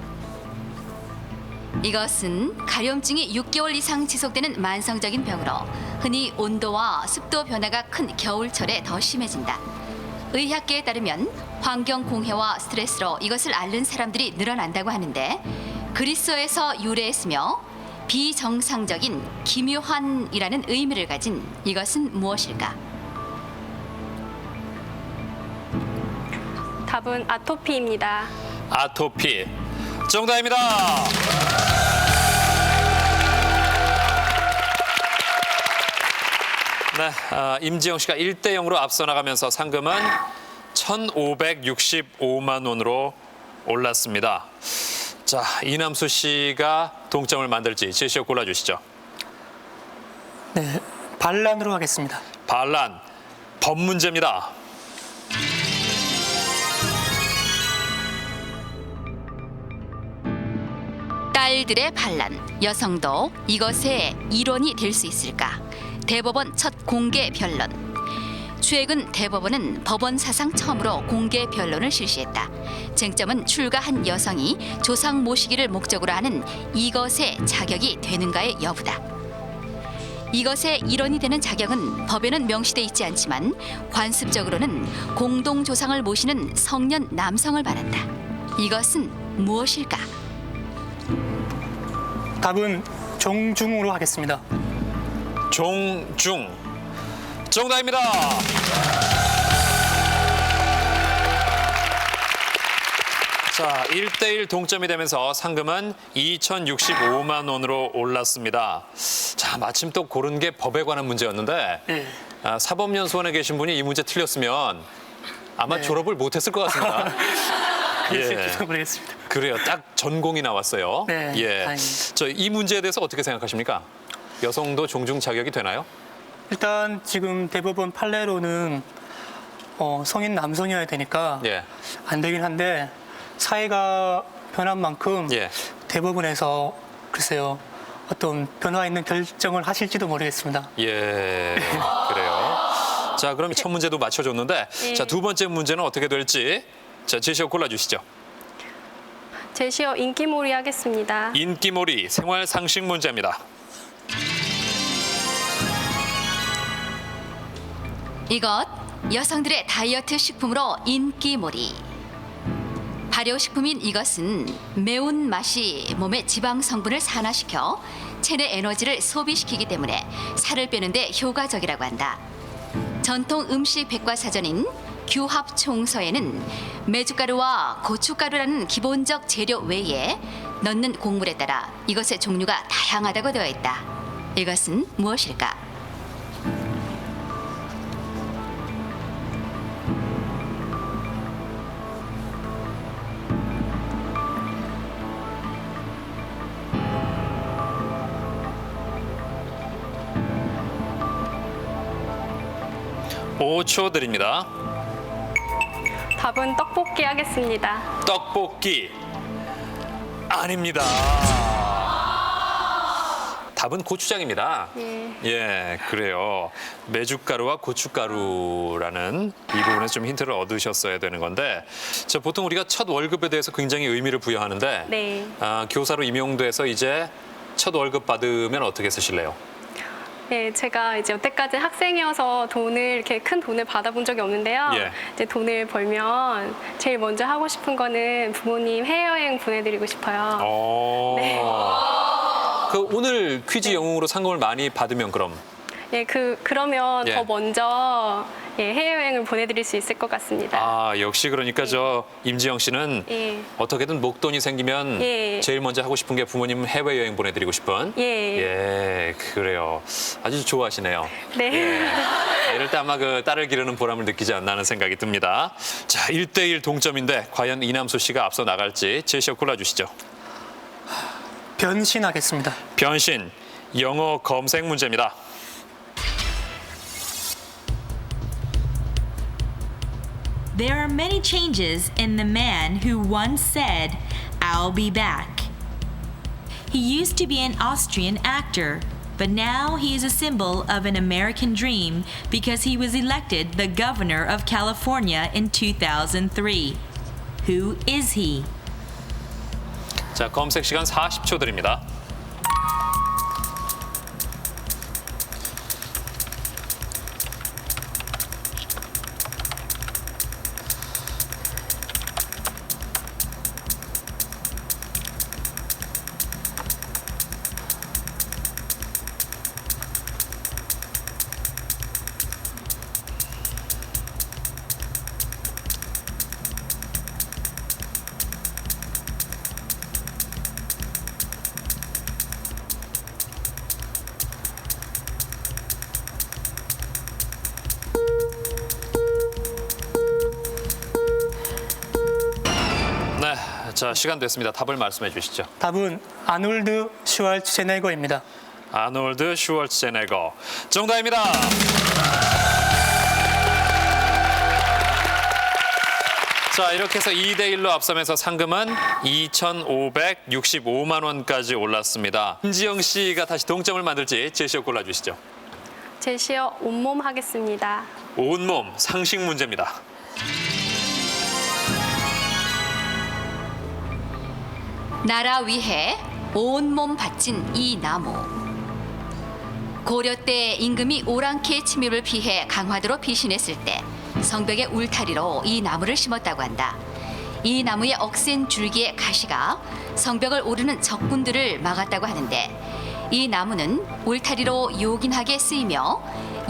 이것은 가려움증이 6개월 이상 지속되는 만성적인 병으로 흔히 온도와 습도 변화가 큰 겨울철에 더 심해진다. 의학계에 따르면 환경 공해와 스트레스로 이것을 앓는 사람들이 늘어난다고 하는데 그리스어에서 유래했으며 비정상적인 기묘한이라는 의미를 가진 이것은 무엇일까? 답은 아토피입니다. 아토피. 정답입니다. 네, 임지영 씨가 1대0으로 앞서 나가면서 상금은 1,565만 원으로 올랐습니다. 자, 이남수 씨가 동점을 만들지 제시어 골라주시죠. 네, 반란으로 하겠습니다. 반란, 법 문제입니다. 딸들의 반란, 여성도 이것의 일원이 될 수 있을까? 대법원 첫 공개 변론. 최근 대법원은 법원 사상 처음으로 공개 변론을 실시했다. 쟁점은 출가한 여성이 조상 모시기를 목적으로 하는 이것의 자격이 되는가의 여부다. 이것의 일원이 되는 자격은 법에는 명시돼 있지 않지만 관습적으로는 공동 조상을 모시는 성년 남성을 말한다. 이것은 무엇일까? 답은 종중으로 하겠습니다. 종중. 정답입니다. 자, 1대1 동점이 되면서 상금은 2,065만 원으로 올랐습니다. 자, 마침 또 고른 게 법에 관한 문제였는데 네. 사법연수원에 계신 분이 이 문제 틀렸으면 아마 네. 졸업을 못했을 것 같습니다. 그랬을지도 모르겠습니다. 그래요. 딱 전공이 나왔어요. 네, 예. 다행입니다. 저 이 문제에 대해서 어떻게 생각하십니까? 여성도 종중 자격이 되나요? 일단 지금 대법원 판례로는 성인 남성이어야 되니까 예. 안 되긴 한데 사회가 변한 만큼 예. 대법원에서 글쎄요 어떤 변화 있는 결정을 하실지도 모르겠습니다. 예. 그래요. 자, 그럼 첫 문제도 맞춰줬는데 자, 두 번째 문제는 어떻게 될지 자, 제시어 골라주시죠. 제시어 인기몰이 하겠습니다. 인기몰이 생활 상식 문제입니다. 이것 여성들의 다이어트 식품으로 인기몰이. 발효식품인 이것은 매운 맛이 몸의 지방 성분을 산화시켜 체내 에너지를 소비시키기 때문에 살을 빼는 데 효과적이라고 한다. 전통 음식 백과사전인 규합총서에는 메주가루와 고춧가루라는 기본적 재료 외에 넣는 곡물에 따라 이것의 종류가 다양하다고 되어 있다. 이것은 무엇일까? 오 초 드립니다. 답은 떡볶이 하겠습니다. 떡볶이 아닙니다. 답은 고추장입니다. 예, 그래요. 메주가루와 고춧가루라는 이 부분에서 좀 힌트를 얻으셨어야 되는 건데, 자, 보통 우리가 첫 월급에 대해서 굉장히 의미를 부여하는데, 네. 교사로 임용돼서 이제 첫 월급 받으면 어떻게 쓰실래요? 네, 제가 이제 여태까지 학생이어서 이렇게 큰 돈을 받아본 적이 없는데요. 예. 이제 돈을 벌면 제일 먼저 하고 싶은 거는 부모님 해외여행 보내드리고 싶어요. 네. 그 오늘 퀴즈 영웅으로 상금을 많이 받으면 그럼 예, 그러면 예. 더 먼저 해외여행을 보내드릴 수 있을 것 같습니다. 아, 역시 그러니까 저 임지영 씨는 예. 어떻게든 목돈이 생기면 예. 제일 먼저 하고 싶은 게 부모님 해외여행 보내드리고 싶은 예. 예, 그래요. 아주 좋아하시네요. 네. 예. 이럴 때 아마 그 딸을 기르는 보람을 느끼지 않나 하는 생각이 듭니다. 자, 1대1 동점인데 과연 이남수 씨가 앞서 나갈지 제시어 골라주시죠. 변신하겠습니다. 변신, 영어 검색 문제입니다. There are many changes in the man who once said, "I'll be back." He used to be an Austrian actor, but now he is a symbol of an American dream because he was elected the governor of California in 2003. Who is he? 자, 검색 시간 40초 드립니다. 네, 자, 시간 됐습니다. 답을 말씀해 주시죠. 답은 아놀드 슈왈츠제네거입니다. 아놀드 슈왈츠제네거. 정답입니다. 자, 이렇게 해서 2대1로 앞서면서 상금은 2,565만 원까지 올랐습니다. 임지영 씨가 다시 동점을 만들지 제시어 골라주시죠. 제시어 온몸 하겠습니다. 온몸 상식 문제입니다. 나라 위해 온몸 바친 이 나무. 고려 때 임금이 오랑캐 침입을 피해 강화도로 피신했을 때 성벽의 울타리로 이 나무를 심었다고 한다. 이 나무의 억센 줄기의 가시가 성벽을 오르는 적군들을 막았다고 하는데 이 나무는 울타리로 요긴하게 쓰이며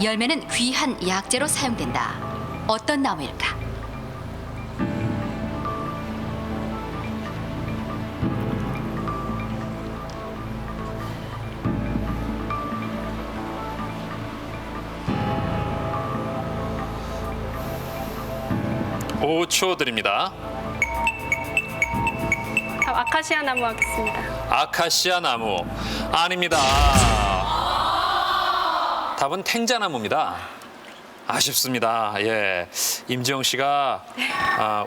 열매는 귀한 약재로 사용된다. 어떤 나무일까? 오 초 드립니다. 아카시아 나무 하겠습니다. 아카시아 나무. 아닙니다. 답은 탱자나무입니다. 아쉽습니다. 예, 임지영 씨가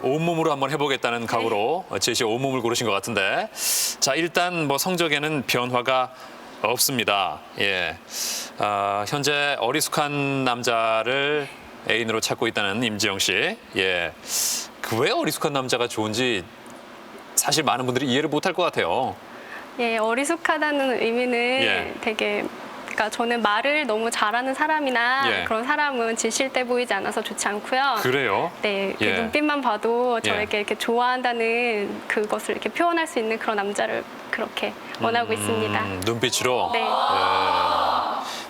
온몸으로 한번 해보겠다는 각오로 제시어 온몸을 고르신 것 같은데, 자, 일단 뭐 성적에는 변화가 없습니다. 예, 현재 어리숙한 남자를 애인으로 찾고 있다는 임지영 씨. 예, 그 왜 어리숙한 남자가 좋은지 사실 많은 분들이 이해를 못할 것 같아요. 예, 어리숙하다는 의미는 예. 되게, 그러니까 저는 말을 너무 잘하는 사람이나 예. 그런 사람은 질실돼 보이지 않아서 좋지 않고요. 그래요? 네, 그 예. 눈빛만 봐도 예. 저에게 이렇게 좋아한다는 그것을 이렇게 표현할 수 있는 그런 남자를 그렇게 원하고 있습니다. 눈빛으로. 네.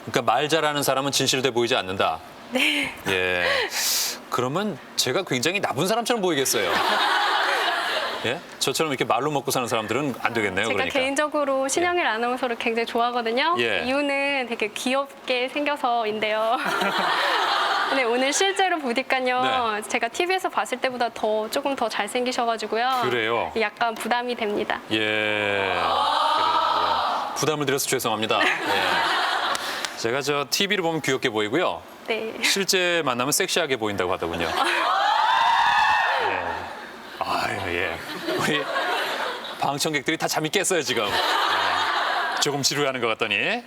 그러니까 말 잘하는 사람은 진실돼 보이지 않는다. 네. 예. 그러면 제가 굉장히 나쁜 사람처럼 보이겠어요. 예? 저처럼 이렇게 말로 먹고 사는 사람들은 안 되겠네요. 제가 그러니까. 개인적으로 신영일 아나운서를 굉장히 좋아하거든요. 예. 이유는 되게 귀엽게 생겨서인데요. 근데 오늘 실제로 보니까요, 네. 제가 TV에서 봤을 때보다 조금 더 잘생기셔가지고요. 그래요? 약간 부담이 됩니다. 예. 그래요. 예. 부담을 드려서 죄송합니다. 예. 제가 저 TV로 보면 귀엽게 보이고요. 네. 실제 만나면 섹시하게 보인다고 하더군요. 예. 아유, 예. 우리 방청객들이 다 잠이 깼어요, 지금. 예. 조금 지루해하는 것 같더니.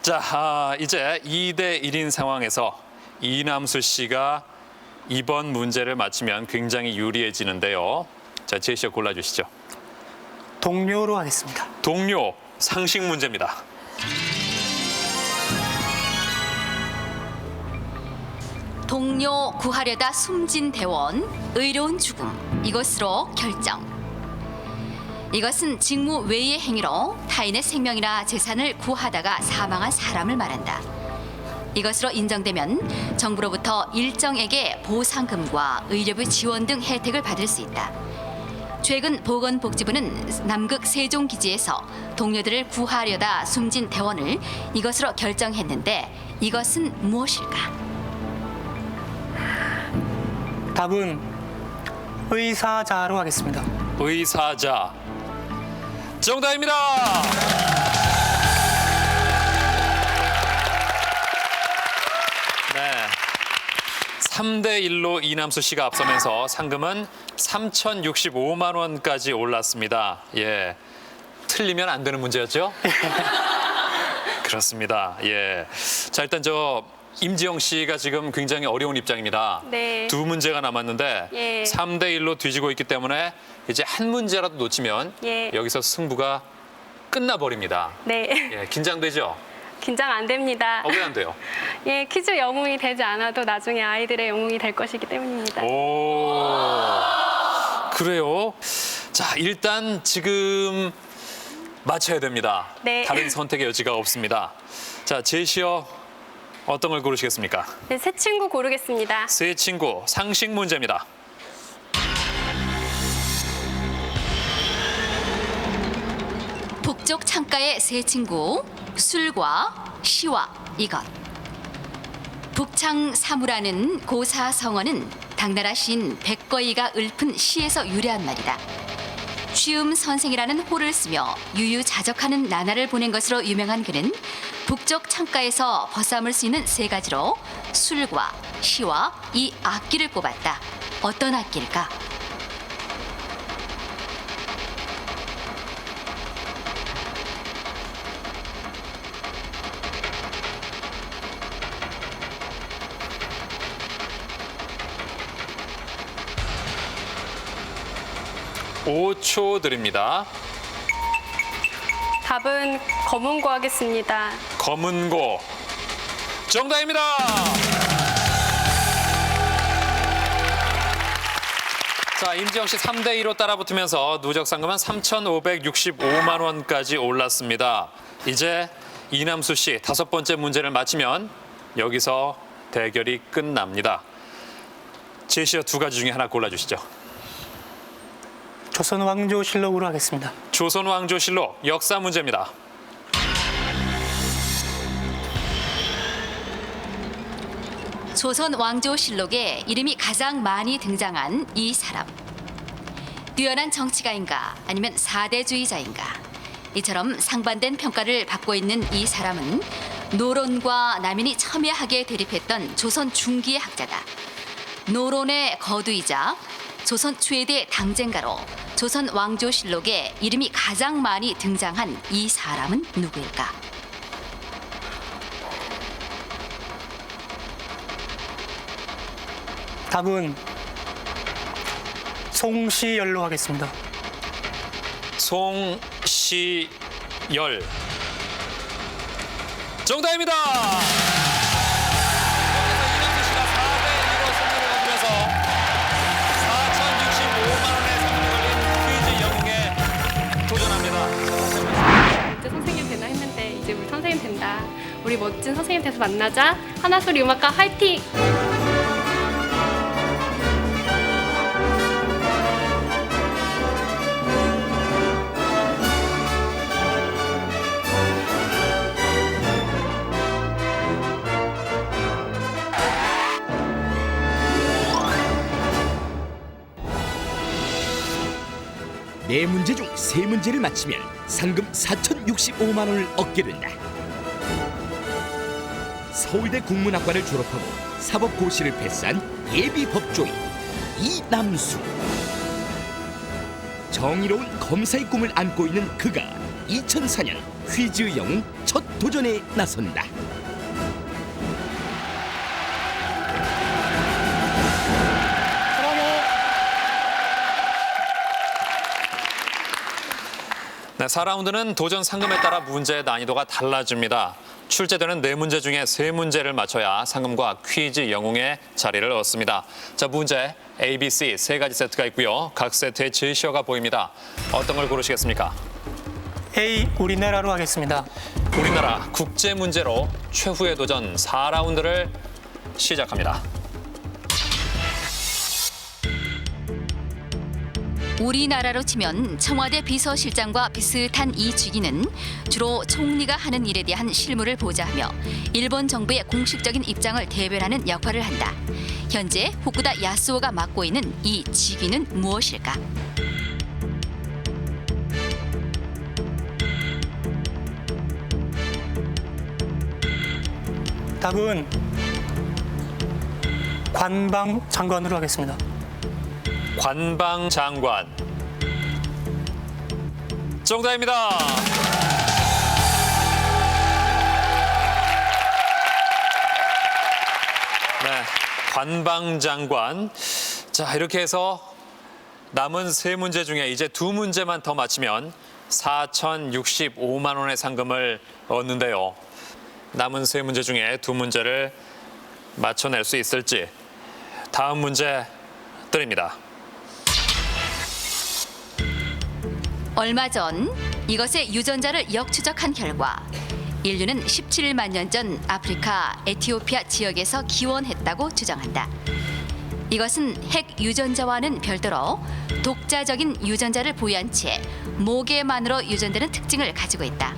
자, 이제 2대1인 상황에서 이남수 씨가 이번 문제를 맞히면 굉장히 유리해지는데요. 자, 제시어 골라주시죠. 동료로 하겠습니다. 동료, 상식 문제입니다. 동료 구하려다 숨진 대원, 의로운 죽음, 이것으로 결정. 이것은 직무 외의 행위로 타인의 생명이나 재산을 구하다가 사망한 사람을 말한다. 이것으로 인정되면 정부로부터 일정액의 보상금과 의료비 지원 등 혜택을 받을 수 있다. 최근 보건복지부는 남극 세종기지에서 동료들을 구하려다 숨진 대원을 이것으로 결정했는데 이것은 무엇일까? 답은 의사자로 하겠습니다. 의사자. 정답입니다. 네. 3대1로 이남수 씨가 앞서면서 상금은 3,065만 원까지 올랐습니다. 예. 틀리면 안 되는 문제였죠? 그렇습니다. 예. 자, 일단 임지영 씨가 지금 굉장히 어려운 입장입니다. 네. 두 문제가 남았는데 예. 3대 1로 뒤지고 있기 때문에 이제 한 문제라도 놓치면 예. 여기서 승부가 끝나버립니다. 네. 예, 긴장되죠? 긴장 안 됩니다. 왜 안 돼요? 예, 퀴즈 영웅이 되지 않아도 나중에 아이들의 영웅이 될 것이기 때문입니다. 오, 그래요? 자, 일단 지금 맞춰야 됩니다. 네. 다른 선택의 여지가 없습니다. 자, 제시어 어떤 걸 고르시겠습니까? 네, 새 친구 고르겠습니다. 새 친구 상식 문제입니다. 북쪽 창가의 새 친구 술과 시와 이것. 북창 사무라는 고사 성어는 당나라 시인 백거이가 읊은 시에서 유래한 말이다. 취음 선생이라는 호를 쓰며 유유자적하는 나날을 보낸 것으로 유명한 그는 북쪽 창가에서 벗삼을 수 있는 세 가지로 술과 시와 이 악기를 꼽았다. 어떤 악기일까? 오 초 드립니다. 답은 검은고 하겠습니다. 검은고 정답입니다. 자, 임지영 씨 3대 2로 따라붙으면서 누적 상금은 3,565만 원까지 올랐습니다. 이제 이남수 씨 5번째 문제를 맞히면 여기서 대결이 끝납니다. 제시어 2가지 중에 하나 골라주시죠. 조선 왕조실록으로 하겠습니다. 조선 왕조실록 역사 문제입니다. 조선 왕조실록에 이름이 가장 많이 등장한 이 사람. 뛰어난 정치가인가 아니면 사대주의자인가. 이처럼 상반된 평가를 받고 있는 이 사람은 노론과 남인이 첨예하게 대립했던 조선 중기의 학자다. 노론의 거두이자 조선 최대 당쟁가로 조선 왕조실록에 이름이 가장 많이 등장한 이 사람은 누구일까? 답은 송시열로 하겠습니다. 송시열 정답입니다. 이남수 씨가 4대 2로 승리를 거두면서 4,065만 원의 상금이 걸린 퀴즈 영웅에 도전합니다. 이제 선생님 되나 했는데 이제 우리 선생님 된다. 우리 멋진 선생님 돼서 만나자. 하나소리 음악과 화이팅! 네 문제 중 세 문제를 맞히면 상금 4,065만 원을 얻게 된다. 서울대 국문학과를 졸업하고 사법고시를 패스한 예비법조인 이남수. 정의로운 검사의 꿈을 안고 있는 그가 2004년 퀴즈 영웅 첫 도전에 나선다. 네, 4라운드는 도전 상금에 따라 문제의 난이도가 달라집니다. 출제되는 4문제 중에 3문제를 맞춰야 상금과 퀴즈 영웅의 자리를 얻습니다. 자, 문제 A, B, C 3가지 세트가 있고요. 각 세트의 제시어가 보입니다. 어떤 걸 고르시겠습니까? A 우리나라로 하겠습니다. 우리나라 국제 문제로 최후의 도전 4라운드를 시작합니다. 우리나라로 치면 청와대 비서실장과 비슷한 이 직위는 주로 총리가 하는 일에 대한 실무를 보좌하며 일본 정부의 공식적인 입장을 대변하는 역할을 한다. 현재 후쿠다 야스오가 맡고 있는 이 직위는 무엇일까? 답은 관방장관으로 하겠습니다. 관방장관 정답입니다. 관방장관. 자, 이렇게 해서 남은 세 문제 중에 이제 두 문제만 더 맞히면 4,065만 원의 상금을 얻는데요. 남은 세 문제 중에 두 문제를 맞춰낼 수 있을지. 다음 문제 드립니다. 얼마 전 이것의 유전자를 역추적한 결과 인류는 17만 년 전 아프리카 에티오피아 지역에서 기원했다고 주장한다. 이것은 핵 유전자와는 별도로 독자적인 유전자를 보유한 채 모계만으로 유전되는 특징을 가지고 있다.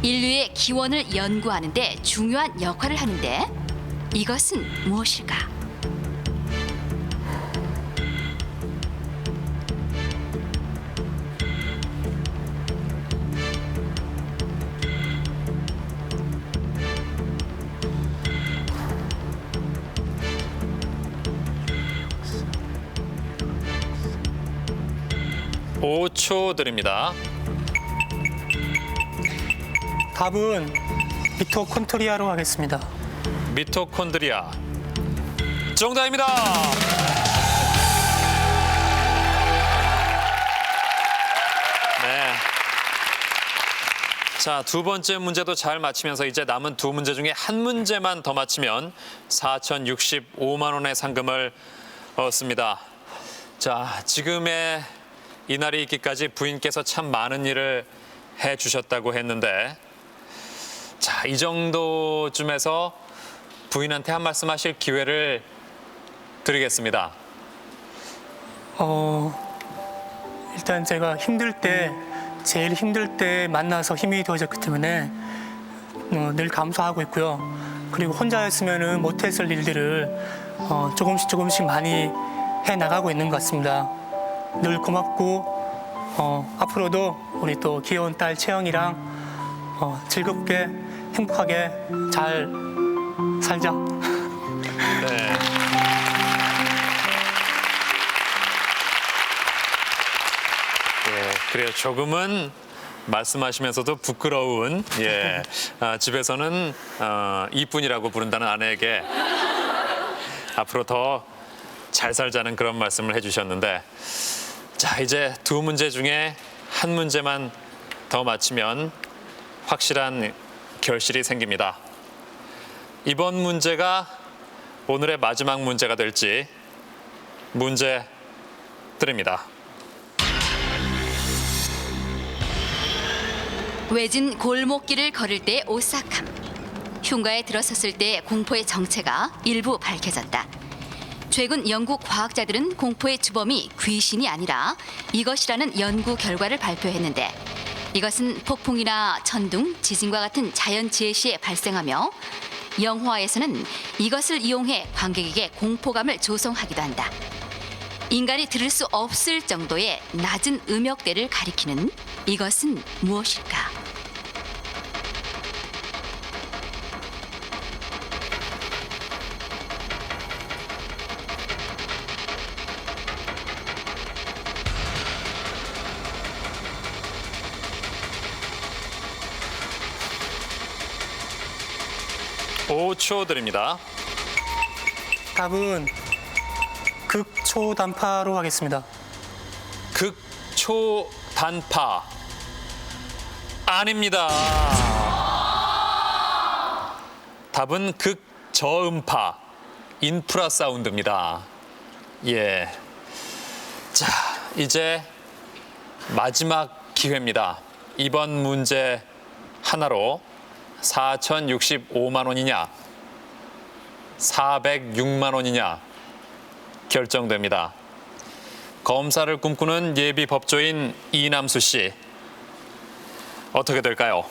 인류의 기원을 연구하는 데 중요한 역할을 하는데 이것은 무엇일까? 오 초 드립니다. 답은 미토콘드리아로 하겠습니다. 미토콘드리아. 정답입니다. 네. 자, 두 번째 문제도 잘 맞히면서 이제 남은 두 문제 중에 한 문제만 더 맞히면 4,065만 원의 상금을 얻습니다. 자, 지금의 이 날이 있기까지 부인께서 참 많은 일을 해주셨다고 했는데, 자, 이 정도쯤에서 부인한테 한 말씀 하실 기회를 드리겠습니다. 일단 제가 제일 힘들 때 만나서 힘이 되어졌기 때문에 늘 감사하고 있고요. 그리고 혼자였으면 못했을 일들을 조금씩 많이 해나가고 있는 것 같습니다. 늘 고맙고 앞으로도 우리 또 귀여운 딸 채영이랑 즐겁게 행복하게 잘 살자. 네. 그래요. 조금은 말씀하시면서도 부끄러운, 집에서는 이쁜이라고 부른다는 아내에게 앞으로 더 잘 살자는 그런 말씀을 해주셨는데, 자, 이제 두 문제 중에 한 문제만 더 맞히면 확실한 결실이 생깁니다. 이번 문제가 오늘의 마지막 문제가 될지 문제 드립니다. 외진 골목길을 걸을 때의 오싹함, 흉가에 들어섰을 때의 공포의 정체가 일부 밝혀졌다. 최근 영국 과학자들은 공포의 주범이 귀신이 아니라 이것이라는 연구 결과를 발표했는데, 이것은 폭풍이나 천둥, 지진과 같은 자연재해 시에 발생하며 영화에서는 이것을 이용해 관객에게 공포감을 조성하기도 한다. 인간이 들을 수 없을 정도의 낮은 음역대를 가리키는 이것은 무엇일까? 오 초 드립니다. 답은 극초단파로 하겠습니다. 극초단파. 아닙니다. 답은 극저음파, 인프라사운드입니다. 예. 자, 이제 마지막 기회입니다. 이번 문제 하나로 4,065만 원이냐, 406만 원이냐 결정됩니다. 검사를 꿈꾸는 예비 법조인 이남수 씨, 어떻게 될까요?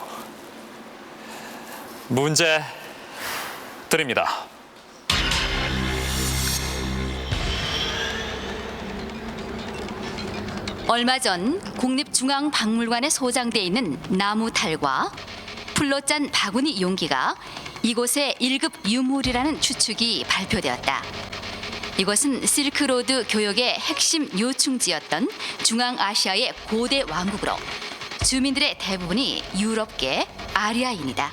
문제 드립니다. 얼마 전 국립중앙박물관에 소장돼 있는 나무 탈과 풀로 짠 바구니 용기가 이곳의 1급 유물이라는 추측이 발표되었다. 이곳은 실크로드 교역의 핵심 요충지였던 중앙아시아의 고대 왕국으로 주민들의 대부분이 유럽계 아리아인이다.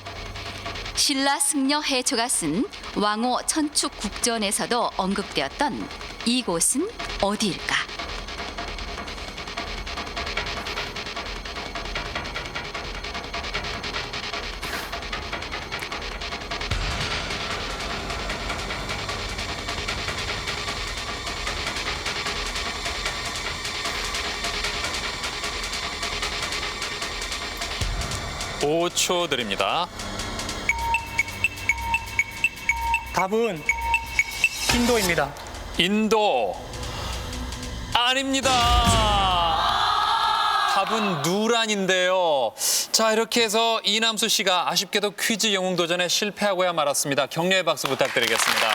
신라 승려 해초가 쓴 왕호 천축 국전에서도 언급되었던 이곳은 어디일까? 오 초 드립니다. 답은 인도입니다. 인도 아닙니다. 답은 누란인데요. 자, 이렇게 해서 이남수 씨가 아쉽게도 퀴즈 영웅 도전에 실패하고야 말았습니다. 격려의 박수 부탁드리겠습니다.